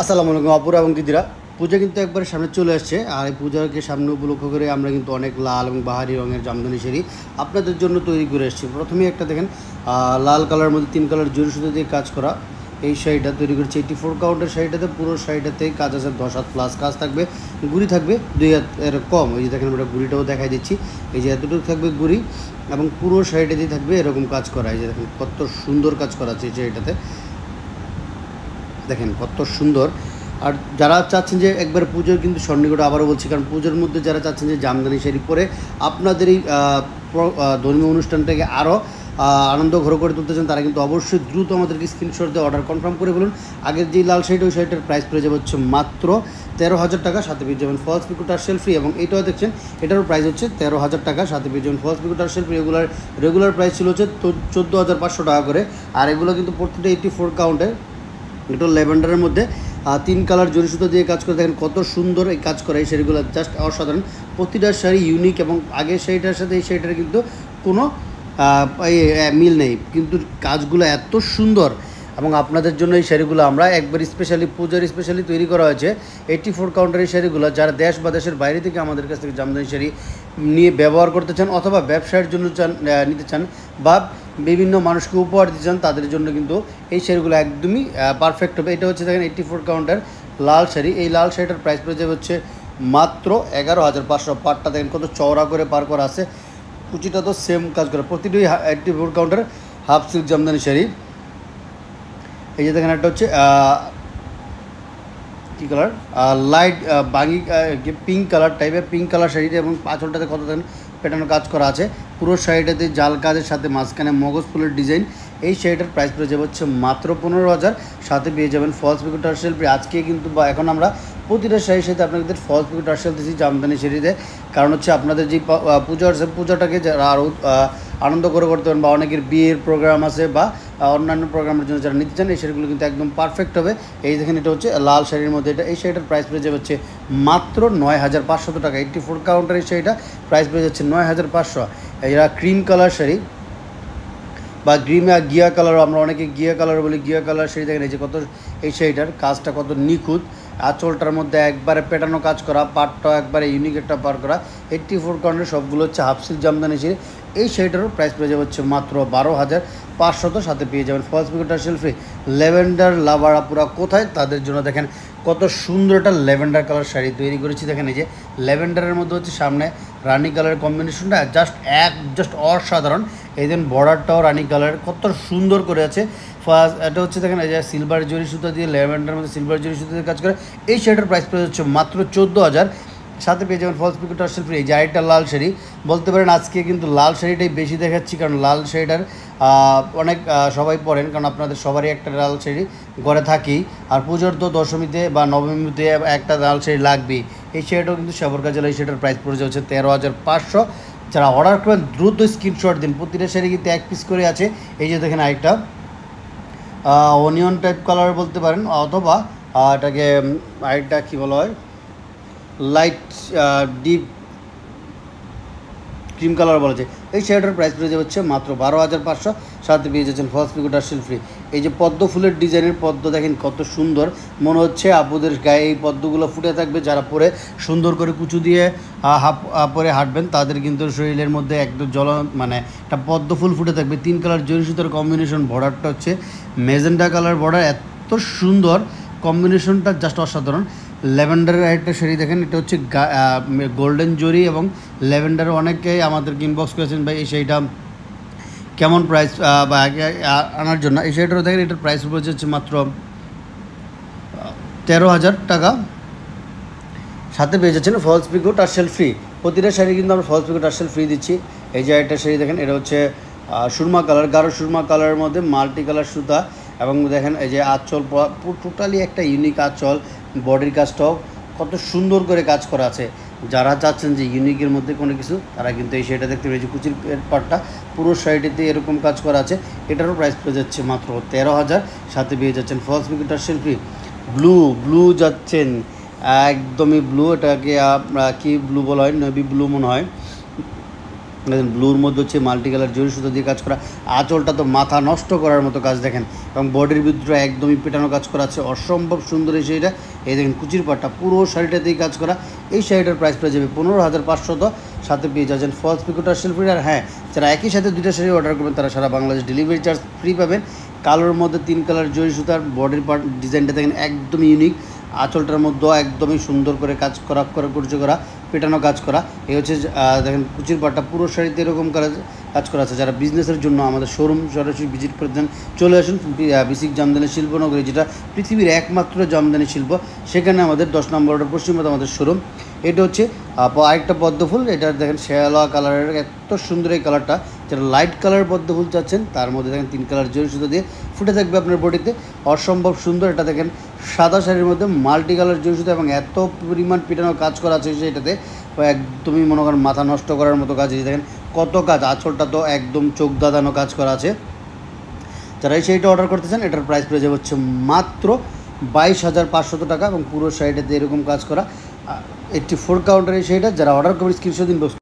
আসসালামু আলাইকুম আপুরা এবং দিদিরা। পূজা কিন্তু একবারে সামনে চলে আসছে, আর এই পূজাকে সামনে উপলক্ষ করে আমরা কিন্তু অনেক লাল এবং বাহারি রঙের জামদানি শাড়ি আপনাদের জন্য তৈরি করে এসেছি। প্রথমেই একটা দেখেন লাল কালারের মধ্যে 3 কালার জরি সুতো দিয়ে কাজ করা এই শাড়িটা তৈরি করেছি। 84 কাউন্টের শাড়িটাতে পুরো শাড়িটাতেই কাজ আছে, 10 হাত প্লাস কাজ থাকবে, গুড়ি থাকবে 2 হাত এর কম। এই যে দেখেন আমরা গুড়িটাও দেখাই দিচ্ছি, এই যে এতটুকু থাকবে গুড়ি এবং পুরো শাড়িটাতেই থাকবে এরকম কাজ করা। এই যে দেখেন কত সুন্দর কাজ করা আছে এই শাড়িটাতে, দেখেন কত সুন্দর। আর যারা চাচ্ছেন যে একবার পুজোর কিন্তু স্বর্ণিকটা আবারও বলছি, কারণ পুজোর মধ্যে যারা চাচ্ছেন যে জামদানি শাড়ি পরে আপনাদের এই ধর্মীয় অনুষ্ঠানটাকে আরও আনন্দ ঘর করে তুলতে চান, তারা কিন্তু অবশ্যই দ্রুত আমাদেরকে স্ক্রিনশট দিয়ে অর্ডার কনফার্ম করে বলুন। আগের যেই লাল শাড়ি ওই শাড়িটার প্রাইস পড়ে যাবে হচ্ছে মাত্র 13,000 টাকা, সাথে পেয়ে যাবেন ফলস পিকো টার্সেল ফ্রি। এবং এইটাও দেখছেন এটারও প্রাইস হচ্ছে 13,000 টাকা, সাথে পেয়ে যাবেন ফলস পিকো টার্সেল ফ্রি। রেগুলার প্রাইস ছিল হচ্ছে 14,500 টাকা করে। আর এগুলো কিন্তু প্রত্যেকটা 84 কাউন্টের, এটা ল্যাভেন্ডারের মধ্যে 3 কালার জরি সুতো দিয়ে কাজ করে। দেখেন কত সুন্দর এই কাজ করা, এই শাড়িগুলো জাস্ট অসাধারণ। প্রতিটা শাড়ি ইউনিক এবং আগের শাড়িটার সাথে এই শাড়িটার কিন্তু কোনো মিল নেই, কিন্তু কাজগুলো এত সুন্দর। এবং আপনাদের জন্য এই শাড়িগুলো আমরা একবার স্পেশালি পূজার স্পেশালি তৈরি করা হয়েছে। 84 কাউন্টার এই শাড়িগুলো যারা দেশ বা দেশের বাইরে থেকে আমাদের কাছ থেকে জামদানি শাড়ি নিয়ে ব্যবহার করতে চান, অথবা ব্যবসায়ের জন্য নিতে চান, বা বিভিন্ন মানুষকে উপহার দিতে চান, তাদের জন্য কিন্তু এই শাড়িগুলো একদমই পারফেক্ট হবে। এটা হচ্ছে দেখেন 84 কাউন্টার লাল শাড়ি। এই লাল শাড়িটার প্রাইস পড়ে যাবে হচ্ছে মাত্র 11,500। পাটটা দেখেন কত চওড়া করে পার করা আছে, কুচিটা তো সেম কাজ করে। প্রতিটি 84 counter half silk Jamdani sari. এই যে দেখেন একটা হচ্ছে কী কালার, লাইট বাগি পিঙ্ক কালার টাইপের পিঙ্ক কালার শাড়িটা, এবং পাঁচলটাতে কত দেখেন প্যাটার্ন কাজ করা আছে। পুরো শাড়িটাতে জাল কাজের সাথে মাঝখানে মগজ ফুলের ডিজাইন। এই শাড়িটার প্রাইস পড়ে যাবে হচ্ছে মাত্র 15,000, সাথে পেয়ে যাবেন ফলস পিকো টার্সেল ফ্রি। আজকে কিন্তু বা এখন আমরা প্রতিটা শাড়ির সাথে আপনাদের ফলস পিকো টার্সেল দিচ্ছি জামদানি শাড়িতে, কারণ হচ্ছে আপনাদের যে পূজাটাকে যারা আরও আনন্দ করে করতে পারেন, বা অনেকের বিয়ের প্রোগ্রাম আছে বা অন্যান্য প্রোগ্রামের জন্য যারা নিতে চান, এই শাড়িগুলো কিন্তু একদম পারফেক্ট হবে। এই দেখেন এটা হচ্ছে লাল শাড়ির মধ্যে, এই শাড়িটার প্রাইস পড়ে যাবে হচ্ছে মাত্র 9,500 টাকা। 84 কাউন্টার এই শাড়িটা প্রাইস পড়ে যাচ্ছে 9,500। এরা ক্রিম কালার শাড়ি বা গিয়া কালার, আমরা অনেকে গিয়া কালার বলি, গিয়া কালার শাড়ি দেখেন এই যে কত, এই শাড়িটার কাজটা কত নিখুঁত। আঁচলটার মধ্যে একবারে পেটানো কাজ করা, পাটটা একবারে ইউনিক একটা পার করা। 84 কাউন্টার সবগুলো হচ্ছে হাফ সিল্ক জামদানি শাড়ি। এই শাড়িটারও প্রাইস পেয়ে যাবে হচ্ছে মাত্র 12,500, সাথে পেয়ে যাবেন ফলস পিকো টার্সেল ফ্রি। ল্যাভেন্ডার লাভারা পুরা কোথায়, তাদের জন্য দেখেন কত সুন্দর একটা ল্যাভেন্ডার কালার শাড়ি তৈরি করেছি। দেখেন এই যে ল্যাভেন্ডারের মধ্যে হচ্ছে সামনে রানি কালারের কম্বিনেশনটা জাস্ট অসাধারণ। এই দিন বর্ডারটাও রানি কালারের কত সুন্দর করে আছে। ফার্স্ট এটা হচ্ছে দেখেন এই যে সিলভার জরি সুতা দিয়ে, ল্যাভেন্ডারের মধ্যে সিলভার জরি সুতা দিয়ে কাজ করে। এই শাড়িটার প্রাইস পড়ে হচ্ছে মাত্র 14,000, সাথে পেয়ে যাবেন ফলস পিকো টার্সেল ফ্রি। এই যে আরেকটা লাল শাড়ি, বলতে পারেন আজকে কিন্তু লাল শাড়িটাই বেশি দেখাচ্ছি, কারণ লাল শাড়িটার অনেক সবাই পরেন, কারণ আপনাদের সবারই একটা লাল শাড়ি ঘরে থাকেই। আর পুজোর তো দশমীতে বা নবমীতে একটা লাল শাড়ি লাগবেই। এই শাড়িটাও কিন্তু সাবরকা জেলা, এই শাড়িটার প্রাইস পড়ে যাচ্ছে 13,500। যারা অর্ডার করবেন দ্রুত স্ক্রিনশট দিন, প্রতিটা শাড়ি কিন্তু 1 পিস করে আছে। এই যে দেখেন আরেকটা অনিয়ন টাইপ কালার বলতে পারেন, অথবা এটাকে আরেকটা কী বলা হয়, লাইট ডিপ ক্রিম কালার বলা যায়। এই শাড়িটার প্রাইস পড়ে যাচ্ছে মাত্র 12,500, সাথে পেয়ে যাচ্ছেন ফলস পিকো টার্সেল ফ্রি। এই যে পদ্ম ফুলের ডিজাইনের পদ্ম দেখেন কত সুন্দর, মনে হচ্ছে আপুদের গায়ে এই পদ্মগুলো ফুটে থাকবে। যারা পরে সুন্দর করে কুচু দিয়ে পরে হাঁটবেন, তাদের কিন্তু শরীরের মধ্যে একদম মানে একটা পদ্ম ফুল ফুটে থাকবে। 3 কালার জরি সুতোর কম্বিনেশন, বর্ডারটা হচ্ছে মেজেন্টা কালার বর্ডার, এত সুন্দর কম্বিনেশনটা জাস্ট অসাধারণ। ল্যাভেন্ডারের একটা শাড়ি দেখেন, এটা হচ্ছে গোল্ডেন জরি এবং ল্যাভেন্ডার। অনেকেই আমাদেরকে ইনবক্স করেছেন ভাই এই শাড়িটা কেমন প্রাইস বা আনার জন্য। এই শাড়িটাও দেখেন এটার প্রাইস পড়ে যাচ্ছে মাত্র 13,000 টাকা, সাথে পেয়ে যাচ্ছেন ফলস পিকো টার্সেল ফ্রি। প্রতিটা শাড়ি কিন্তু আমরা ফলস পিকো টার্সেল ফ্রি দিচ্ছি। এই যে একটা শাড়ি দেখেন, এটা হচ্ছে সুরমা কালার, গাঢ় সুরমা কালারের মধ্যে মাল্টি কালার সুতা, এবং দেখেন এই যে আঁচল টোটালি একটা ইউনিক আঁচল, বডির কাজটাও কত সুন্দর করে কাজ করা আছে। যারা চাচ্ছেন যে ইউনিকের মধ্যে কোনো কিছু, তারা কিন্তু এই শাড়িটা দেখতে পেয়েছে। কুচির পাটটা পুরো শাড়িটিতে এরকম কাজ করা আছে। এটারও প্রাইস পেয়ে যাচ্ছে মাত্র 13,000, সাথে পেয়ে যাচ্ছেন ফলস পিকো টার্সেল ফ্রি। ব্লু যাচ্ছেন একদমই ব্লু, এটাকে কি ব্লু বলা হয়, নেভি ব্লু মনে হয়। দেখেন ব্লুর মধ্যে হচ্ছে মাল্টি কালার জরি সুতো দিয়ে কাজ করা। আঁচলটা তো মাথা নষ্ট করার মতো কাজ দেখেন, এবং বডির ভিতরে একদমই পেটানো কাজ করা আছে, অসম্ভব সুন্দর এই শাড়িটা। এই দেখেন কুচির পাটটা পুরো শাড়িটাতেই কাজ করা। এই শাড়িটার প্রাইস পড়ে যাবে 15,500, সাথে পেয়ে যাচ্ছেন ফলস পিকো টার্সেল ফ্রি। আর হ্যাঁ, যারা একই সাথে দুইটা শাড়ি অর্ডার করবেন তারা সারা বাংলাদেশ ডেলিভারি চার্জ ফ্রি পাবেন। কালোর মধ্যে 3 কালার জরি সুতার বডির পার্ট ডিজাইনটা দেখেন একদমই ইউনিক, আঁচলটার মধ্যেও একদমই সুন্দর করে কাজ করা কুচি করা পেটানো কাজ করা। এই হচ্ছে দেখেন কুচির পাটটা পুরো শাড়িতে এরকম কাজ করা আছে। যারা বিজনেসের জন্য আমাদের শোরুম সরাসরি ভিজিট করে দেন, চলে আসুন বিসিক জামদানি শিল্পনগরী, যেটা পৃথিবীর একমাত্র জামদানি শিল্প, সেখানে আমাদের 10 নম্বর রোডের পশ্চিমবঙ্গে আমাদের শোরুম। এটা হচ্ছে আরেকটা পদ্ম ফুল, এটা দেখেন শেয়ালা কালারের, এত সুন্দর এই কালারটা। যারা লাইট কালারের পদ্ম ফুল চাচ্ছেন তার মধ্যে দেখেন 3 কালার জরি সুতো দিয়ে ফুটে থাকবে আপনার বডিতে, অসম্ভব সুন্দর। এটা দেখেন সাদা শাড়ির মধ্যে মাল্টি কালার জরি সুতো এবং এত পরিমাণ পিটানো কাজ করা আছে সেটাতে, একদমই মনে করেন মাথা নষ্ট করার মতো কাজ। এই দেখেন কত কাজ, আঁচলটা তো একদম চোখ দাদানো কাজ করা আছে। যারা এই শাড়িটা অর্ডার করতে চান এটার প্রাইস পড়ে যাবে হচ্ছে মাত্র 22,500 টাকা, এবং পুরো শাড়িটাতে এরকম কাজ করা 84 কাউন্টার এই শাড়িটা। যারা অর্ডার করবে স্ক্রিনশট দিন।